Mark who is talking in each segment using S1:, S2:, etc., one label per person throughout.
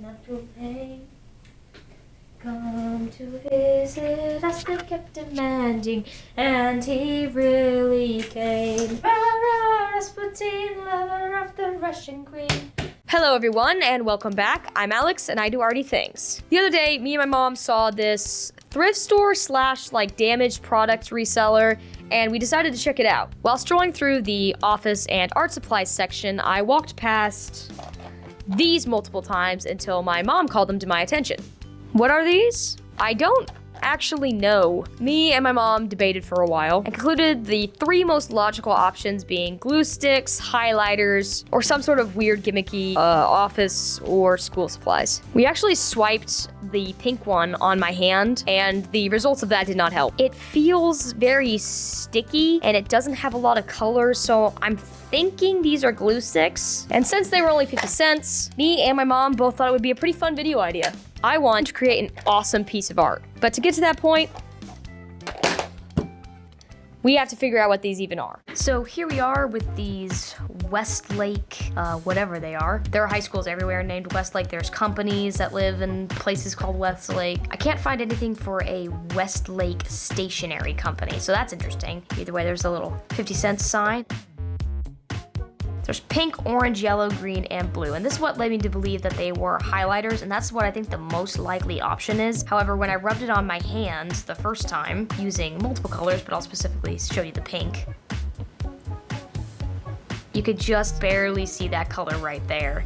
S1: not feel pain. Come to visit us, they kept demanding, and he really came. Rah, Rasputin, lover of the Russian queen. Hello everyone, and welcome back. I'm Alex, and I do arty things. The other day, me and my mom saw this thrift store slash damaged products reseller, and we decided to check it out. While strolling through the office and art supplies section, I walked past these multiple times until my mom called them to my attention. What are these? I don't actually know. Me and my mom debated for a while and concluded the three most logical options being glue sticks, highlighters, or some sort of weird gimmicky office or school supplies. We actually swiped the pink one on my hand, and the results of that did not help. It feels very sticky and it doesn't have a lot of color, so I'm thinking these are glue sticks. And since they were only 50 cents, me and my mom both thought it would be a pretty fun video idea. I want to create an awesome piece of art. But to get to that point, we have to figure out what these even are. So here we are with these Westlake, whatever they are. There are high schools everywhere named Westlake. There's companies that live in places called Westlake. I can't find anything for a Westlake stationery company, so that's interesting. Either way, there's a little 50-cent sign. There's pink, orange, yellow, green, and blue. And this is what led me to believe that they were highlighters, and that's what I think the most likely option is. However, when I rubbed it on my hands the first time, using multiple colors, but I'll specifically show you the pink, you could just barely see that color right there.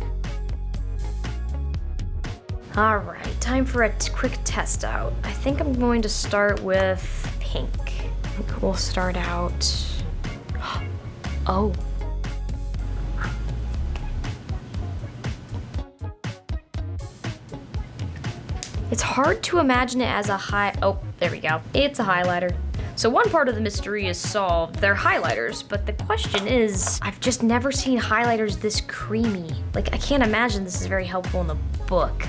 S1: All right, time for a quick test out. I think I'm going to start with pink. We'll start out, oh. It's hard to imagine it as oh, there we go. It's a highlighter. So one part of the mystery is solved. They're highlighters, but the question is, I've just never seen highlighters this creamy. I can't imagine this is very helpful in the book.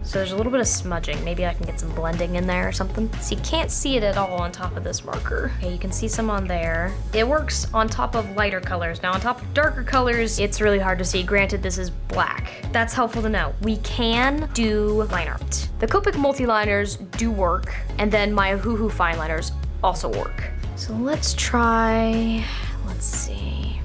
S1: So there's a little bit of smudging. Maybe I can get some blending in there or something. So you can't see it at all on top of this marker. Okay, you can see some on there. It works on top of lighter colors. Now on top of darker colors, it's really hard to see. Granted, this is black. That's helpful to know. We can do line art. The Copic multi-liners do work, and then my Hoohoo fine liners also work. So let's try, let's see.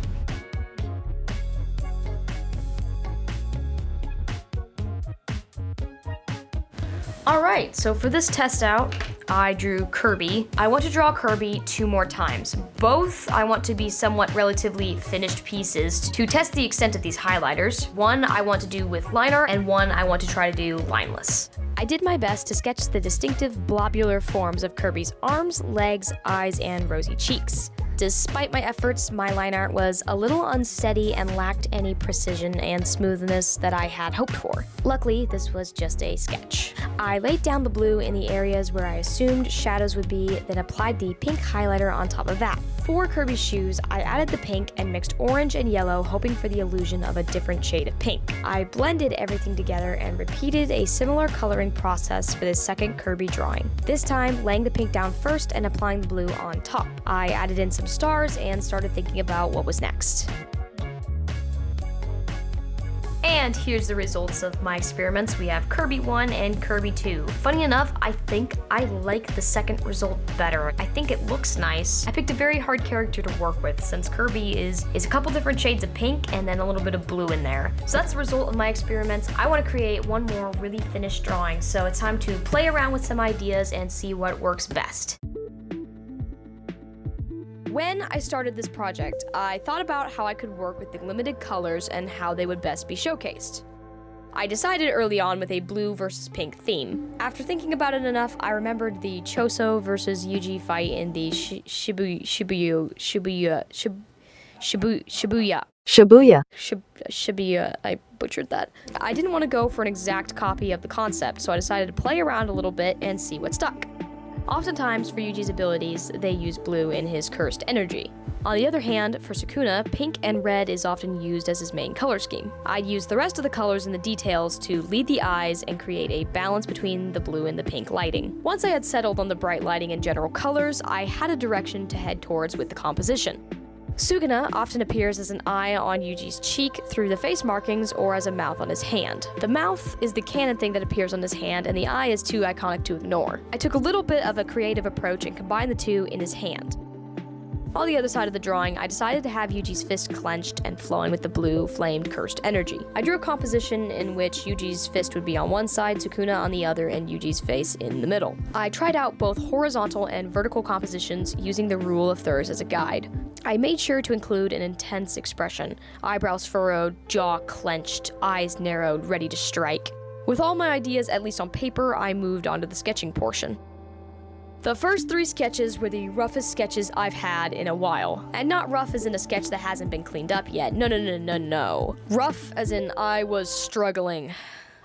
S1: All right, so for this test out, I drew Kirby. I want to draw Kirby 2 more times. Both I want to be somewhat relatively finished pieces to test the extent of these highlighters. One I want to do with line art, and one I want to try to do lineless. I did my best to sketch the distinctive blobular forms of Kirby's arms, legs, eyes, and rosy cheeks. Despite my efforts, my line art was a little unsteady and lacked any precision and smoothness that I had hoped for. Luckily, this was just a sketch. I laid down the blue in the areas where I assumed shadows would be, then applied the pink highlighter on top of that. For Kirby's shoes, I added the pink and mixed orange and yellow, hoping for the illusion of a different shade of pink. I blended everything together and repeated a similar coloring process for the second Kirby drawing. This time, laying the pink down first and applying the blue on top. I added in some stars and started thinking about what was next. And here's the results of my experiments. We have Kirby 1 and Kirby 2. Funny enough, I think I like the second result better. I think it looks nice. I picked a very hard character to work with since Kirby is a couple different shades of pink and then a little bit of blue in there. So that's the result of my experiments. I want to create one more really finished drawing, so it's time to play around with some ideas and see what works best. When I started this project, I thought about how I could work with the limited colors and how they would best be showcased. I decided early on with a blue versus pink theme. After thinking about it enough, I remembered the Choso versus Yuji fight in the Shibuya, I butchered that. I didn't want to go for an exact copy of the concept, so I decided to play around a little bit and see what stuck. Oftentimes, for Yuji's abilities, they use blue in his cursed energy. On the other hand, for Sukuna, pink and red is often used as his main color scheme. I'd use the rest of the colors in the details to lead the eyes and create a balance between the blue and the pink lighting. Once I had settled on the bright lighting and general colors, I had a direction to head towards with the composition. Sukuna often appears as an eye on Yuji's cheek through the face markings or as a mouth on his hand. The mouth is the canon thing that appears on his hand, and the eye is too iconic to ignore. I took a little bit of a creative approach and combined the two in his hand. On the other side of the drawing, I decided to have Yuji's fist clenched and flowing with the blue, flamed, cursed energy. I drew a composition in which Yuji's fist would be on one side, Sukuna on the other, and Yuji's face in the middle. I tried out both horizontal and vertical compositions using the rule of thirds as a guide. I made sure to include an intense expression, eyebrows furrowed, jaw clenched, eyes narrowed, ready to strike. With all my ideas at least on paper, I moved on to the sketching portion. The first 3 sketches were the roughest sketches I've had in a while. And not rough as in a sketch that hasn't been cleaned up yet. No. Rough as in I was struggling.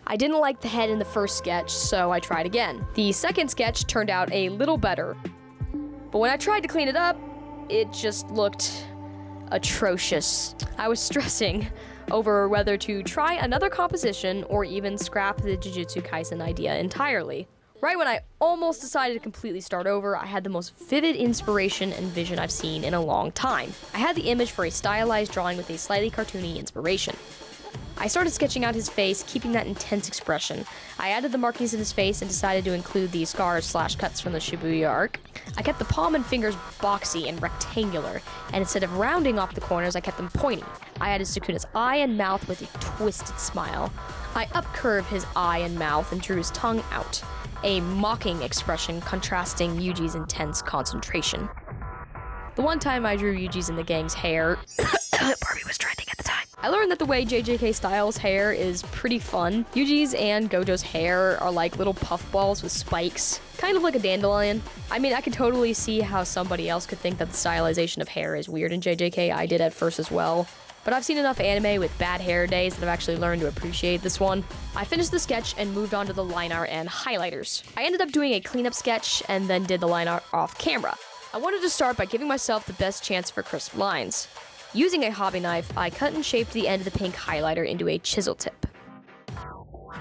S1: I didn't like the head in the first sketch, so I tried again. The second sketch turned out a little better. But when I tried to clean it up, it just looked atrocious. I was stressing over whether to try another composition or even scrap the Jujutsu Kaisen idea entirely. Right when I almost decided to completely start over, I had the most vivid inspiration and vision I've seen in a long time. I had the image for a stylized drawing with a slightly cartoony inspiration. I started sketching out his face, keeping that intense expression. I added the markings in his face and decided to include the scars/cuts from the Shibuya arc. I kept the palm and fingers boxy and rectangular, and instead of rounding off the corners, I kept them pointy. I added Sukuna's eye and mouth with a twisted smile. I upcurved his eye and mouth and drew his tongue out, a mocking expression contrasting Yuji's intense concentration. The one time I drew Yuji's and the gang's hair, Barbie was trending at the time. I learned that the way JJK styles hair is pretty fun. Yuji's and Gojo's hair are like little puffballs with spikes, kind of like a dandelion. I mean, I could totally see how somebody else could think that the stylization of hair is weird in JJK. I did at first as well. But I've seen enough anime with bad hair days that I've actually learned to appreciate this one. I finished the sketch and moved on to the line art and highlighters. I ended up doing a cleanup sketch and then did the line art off camera. I wanted to start by giving myself the best chance for crisp lines. Using a hobby knife, I cut and shaped the end of the pink highlighter into a chisel tip.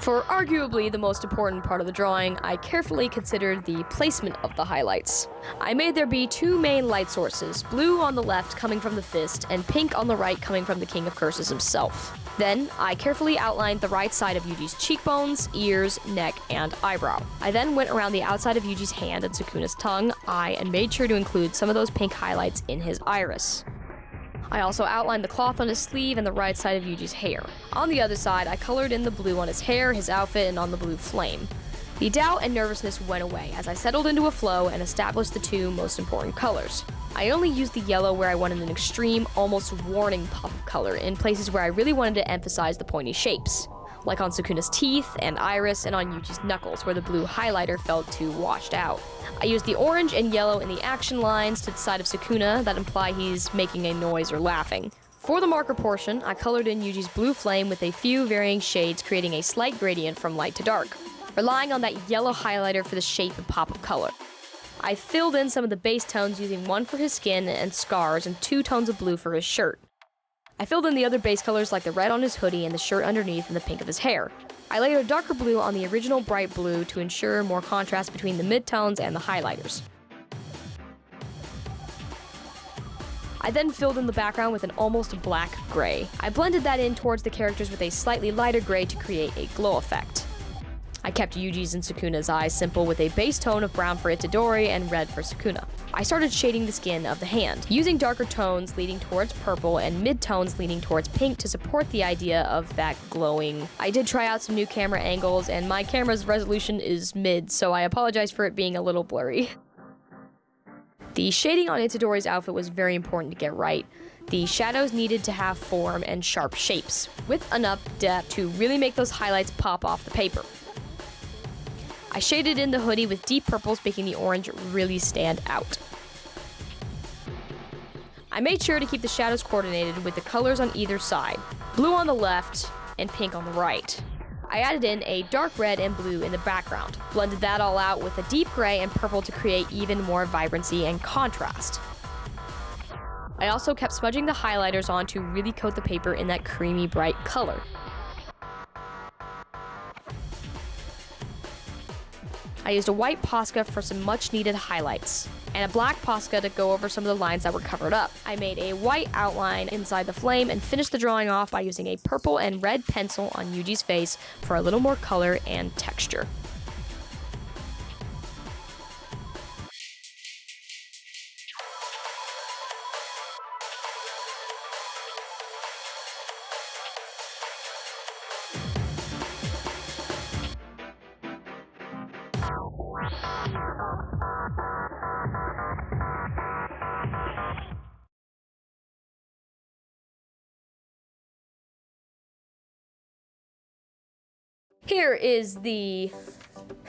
S1: For arguably the most important part of the drawing, I carefully considered the placement of the highlights. I made there be 2 main light sources, blue on the left coming from the fist, and pink on the right coming from the King of Curses himself. Then, I carefully outlined the right side of Yuji's cheekbones, ears, neck, and eyebrow. I then went around the outside of Yuji's hand and Sukuna's tongue, eye, and made sure to include some of those pink highlights in his iris. I also outlined the cloth on his sleeve and the right side of Yuji's hair. On the other side, I colored in the blue on his hair, his outfit, and on the blue flame. The doubt and nervousness went away as I settled into a flow and established the 2 most important colors. I only used the yellow where I wanted an extreme, almost warning pop of color in places where I really wanted to emphasize the pointy shapes, like on Sukuna's teeth and iris and on Yuji's knuckles where the blue highlighter felt too washed out. I used the orange and yellow in the action lines to the side of Sukuna that imply he's making a noise or laughing. For the marker portion, I colored in Yuji's blue flame with a few varying shades, creating a slight gradient from light to dark, relying on that yellow highlighter for the shape and pop of color. I filled in some of the base tones using 1 for his skin and scars and 2 tones of blue for his shirt. I filled in the other base colors like the red on his hoodie and the shirt underneath and the pink of his hair. I layered a darker blue on the original bright blue to ensure more contrast between the midtones and the highlighters. I then filled in the background with an almost black gray. I blended that in towards the characters with a slightly lighter gray to create a glow effect. I kept Yuji's and Sukuna's eyes simple with a base tone of brown for Itadori and red for Sukuna. I started shading the skin of the hand, using darker tones leaning towards purple and mid-tones leaning towards pink to support the idea of that glowing. I did try out some new camera angles, and my camera's resolution is mid, so I apologize for it being a little blurry. The shading on Itadori's outfit was very important to get right. The shadows needed to have form and sharp shapes, with enough depth to really make those highlights pop off the paper. I shaded in the hoodie with deep purples, making the orange really stand out. I made sure to keep the shadows coordinated with the colors on either side, blue on the left and pink on the right. I added in a dark red and blue in the background, blended that all out with a deep gray and purple to create even more vibrancy and contrast. I also kept smudging the highlighters on to really coat the paper in that creamy bright color. I used a white Posca for some much needed highlights,
S2: and a black Posca to go over some of the lines that were covered up. I made a white outline inside the flame and finished the drawing off by using a purple and red pencil on Yuji's face for a little more color and texture. Here is the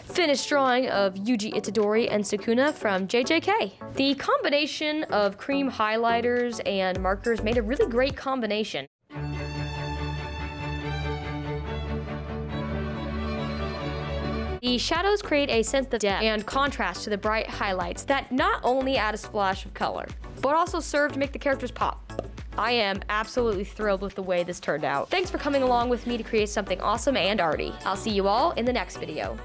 S2: finished drawing of Yuji Itadori and Sukuna from JJK. The combination of cream highlighters and markers made a really great combination. The shadows create a sense of depth and contrast to the bright highlights that not only add a splash of color, but also serve to make the characters pop. I am absolutely thrilled with the way this turned out. Thanks for coming along with me to create something awesome and arty. I'll see you all in the next video.